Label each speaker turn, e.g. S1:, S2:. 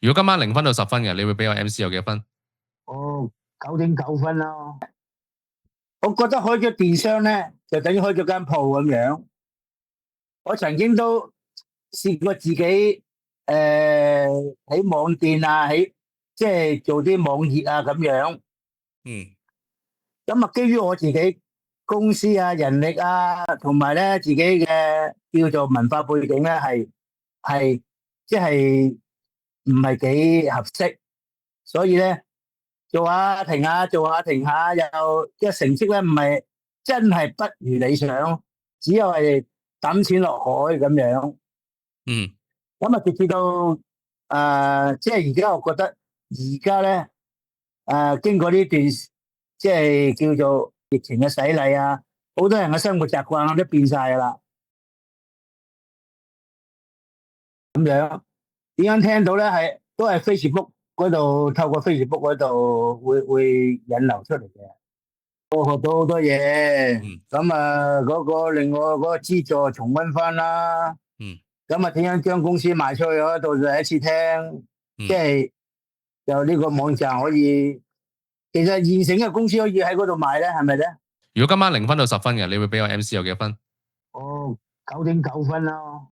S1: 如果今晚0分到10分嘅，你會俾我 MC 有幾多分？
S2: 哦，9.9分咯。我覺得開咗電商咧，就等於開咗間鋪咁樣。我曾經都試過自己喺網店啊，即係做啲網頁啊咁樣。
S1: 嗯
S2: 咁啊，基於我自己公司啊、人力啊，同埋咧自己嘅叫做文化背景咧，係即係唔係幾合適，所以咧做下停下，做下停下，又即係成績咧唔係真係不如理想，只有係抌錢落海咁樣。
S1: 嗯
S2: 咁啊，直至到即係而家，我覺得而家咧經過呢段即係叫做疫情嘅洗禮啊，好多人嘅生活習慣都變晒噶啦。咁樣點解聽到咧？都係 Facebook 嗰度，透過 Facebook 嗰度會引流出嚟嘅。我學到好多嘢，
S1: 嗯
S2: 咁嗰個另外嗰個資助重溫翻啦。
S1: 嗯
S2: 咁點樣將公司賣出去嗰度第一次聽，即
S1: 嗯。
S2: 係有呢個網站可以，其實現成嘅公司可以喺嗰度買咧，係咪咧？
S1: 如果今晚0分到10分嘅，你會俾我 MC 有幾多分？
S2: 哦，9.9分咯。